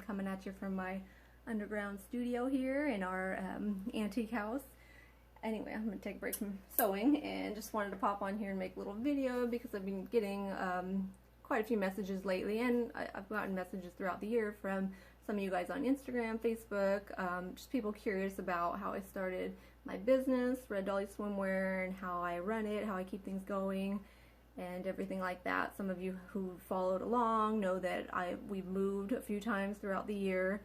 coming at you from my underground studio here in our antique house. Anyway, I'm going to take a break from sewing and just wanted to pop on here and make a little video because I've been getting quite a few messages lately, and I've gotten messages throughout the year from some of you guys on Instagram, Facebook, just people curious about how I started my business, Red Dolly Swimwear, and how I run it, how I keep things going, and everything like that. Some of you who followed along know that we've moved a few times throughout the year,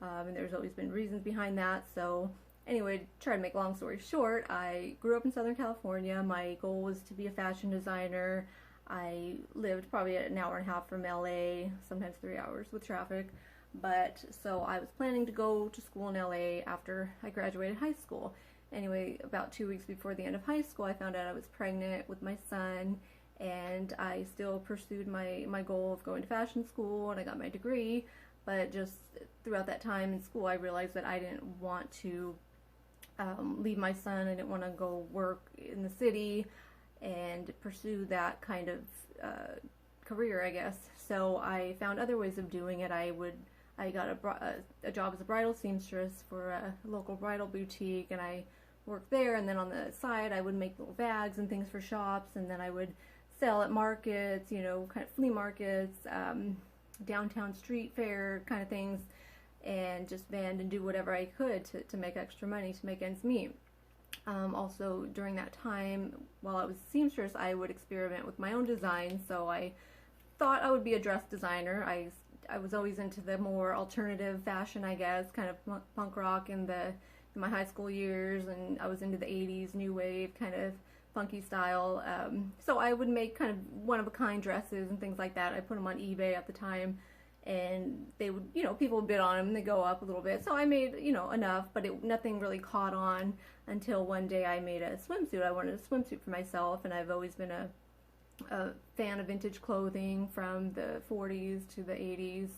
and there's always been reasons behind that. So anyway, to try to make a long story short, I grew up in Southern California. My goal was to be a fashion designer. I lived probably an hour and a half from LA, sometimes 3 hours with traffic. But so I was planning to go to school in LA after I graduated high school. Anyway, about 2 weeks before the end of high school, I found out I was pregnant with my son, and I still pursued my goal of going to fashion school, and I got my degree. But just throughout that time in school, I realized that I didn't want to leave my son. I didn't want to go work in the city and pursue that kind of career, I guess. So I found other ways of doing it. I got a job as a bridal seamstress for a local bridal boutique, and I worked there, and then on the side I would make little bags and things for shops, and then I would sell at markets, you know, kind of flea markets, downtown street fair kind of things, and just vend and do whatever I could to make extra money, to make ends meet. Also during that time, while I was a seamstress, I would experiment with my own design, so I thought I would be a dress designer. I was always into the more alternative fashion, I guess, kind of punk rock in my high school years, and I was into the 80s new wave kind of funky style. So I would make kind of one-of-a-kind dresses and things like that. I put them on eBay at the time, and they would, you know, people would bid on them and they go up a little bit. So I made, you know, enough, but nothing really caught on until one day I made a swimsuit. I wanted a swimsuit for myself, and I've always been a fan of vintage clothing from the 40s to the 80s,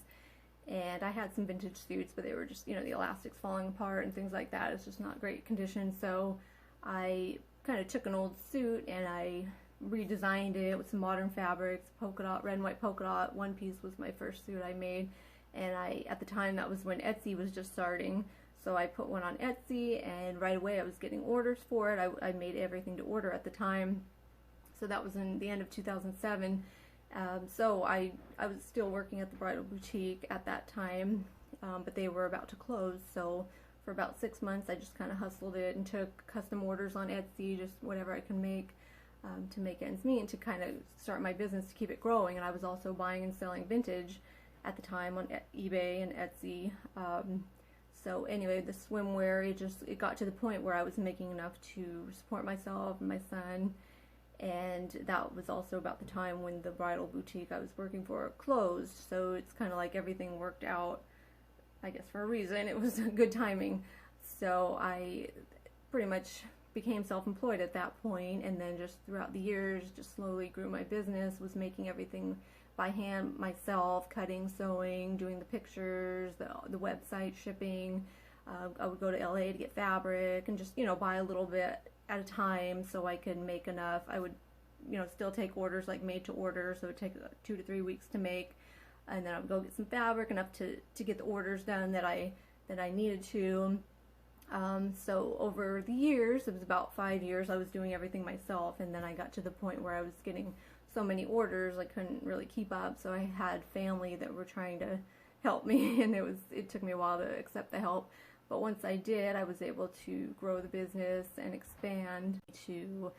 and I had some vintage suits, but they were just, you know, the elastics falling apart and things like that. It's just not great condition. So I kind of took an old suit and I redesigned it with some modern fabrics, polka dot, red and white polka dot. One piece was my first suit I made, and at the time, that was when Etsy was just starting. So I put one on Etsy, and right away I was getting orders for it. I made everything to order at the time. So that was in the end of 2007. So I was still working at the bridal boutique at that time, but they were about to close. So for about 6 months, I just kind of hustled it and took custom orders on Etsy, just whatever I can make to make ends meet and to kind of start my business to keep it growing. And I was also buying and selling vintage at the time on eBay and Etsy. So anyway, the swimwear, it got to the point where I was making enough to support myself and my son. And that was also about the time when the bridal boutique I was working for closed. So it's kind of like everything worked out, I guess, for a reason. It was good timing. So I pretty much became self-employed at that point, and then just throughout the years just slowly grew my business, was making everything by hand myself, cutting, sewing, doing the pictures, the website, shipping. I would go to LA to get fabric and just, you know, buy a little bit at a time so I could make enough. I would, you know, still take orders like made to order, so it would take 2 to 3 weeks to make, and then I would go get some fabric enough to get the orders done that I needed to. So over the years, it was about 5 years, I was doing everything myself, and then I got to the point where I was getting so many orders I couldn't really keep up. So I had family that were trying to help me, and it took me a while to accept the help. But once I did, I was able to grow the business and expand, to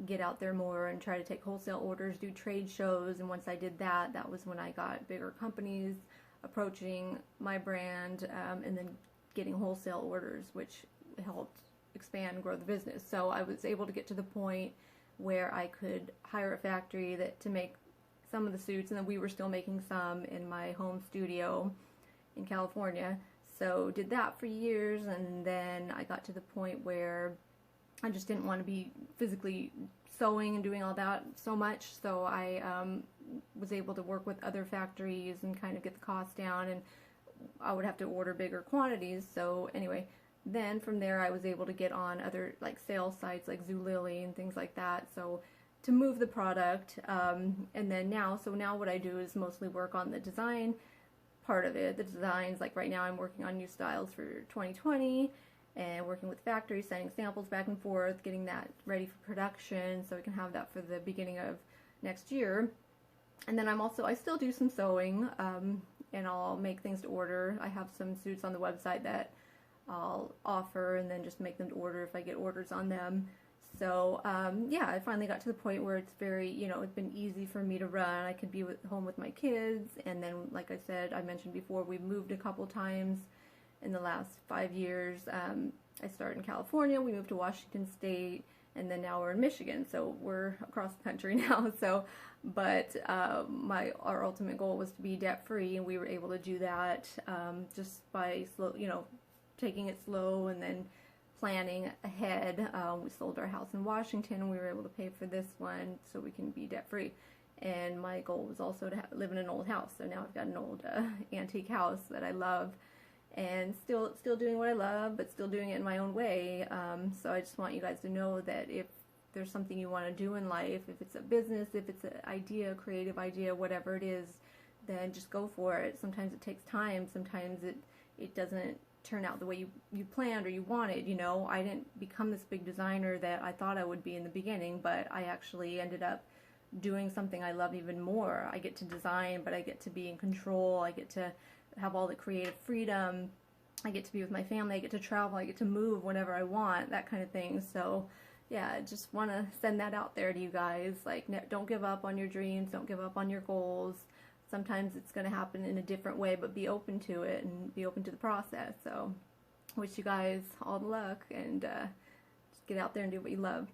get out there more and try to take wholesale orders, do trade shows. And once I did that, that was when I got bigger companies approaching my brand, and then getting wholesale orders, which helped expand and grow the business. So I was able to get to the point where I could hire a factory to make some of the suits, and then we were still making some in my home studio in California. So did that for years, and then I got to the point where I just didn't want to be physically sewing and doing all that so much. So I was able to work with other factories and kind of get the cost down, and I would have to order bigger quantities. So anyway, then from there I was able to get on other like sales sites like Zulily and things like that, so to move the product. And then now what I do is mostly work on the design part of it. The designs, like right now I'm working on new styles for 2020 and working with factories, sending samples back and forth, getting that ready for production so we can have that for the beginning of next year. And then I still do some sewing, and I'll make things to order. I have some suits on the website that I'll offer and then just make them to order if I get orders on them. So yeah, I finally got to the point where it's very, it's been easy for me to run. I could be home with my kids, and then, like I said, I mentioned before, we've moved a couple times in the last 5 years. I started in California, we moved to Washington State, and then now we're in Michigan, so we're across the country now. So, but our ultimate goal was to be debt-free, and we were able to do that just by taking it slow and then planning ahead. We sold our house in Washington, and we were able to pay for this one so we can be debt-free. And my goal was also to live in an old house. So now I've got an old antique house that I love, and still doing what I love, but still doing it in my own way. So I just want you guys to know that if there's something you want to do in life, if it's a business, if it's an idea, creative idea, whatever it is, then just go for it. Sometimes it takes time. Sometimes it doesn't turn out the way you planned or you wanted. I didn't become this big designer that I thought I would be in the beginning, but I actually ended up doing something I love even more. I get to design, but I get to be in control. I get to have all the creative freedom. I get to be with my family. I get to travel. I get to move whenever I want, that kind of thing. So yeah, I just want to send that out there to you guys. Like, don't give up on your dreams. Don't give up on your goals. Sometimes it's going to happen in a different way, but be open to it and be open to the process. So wish you guys all the luck, and just get out there and do what you love.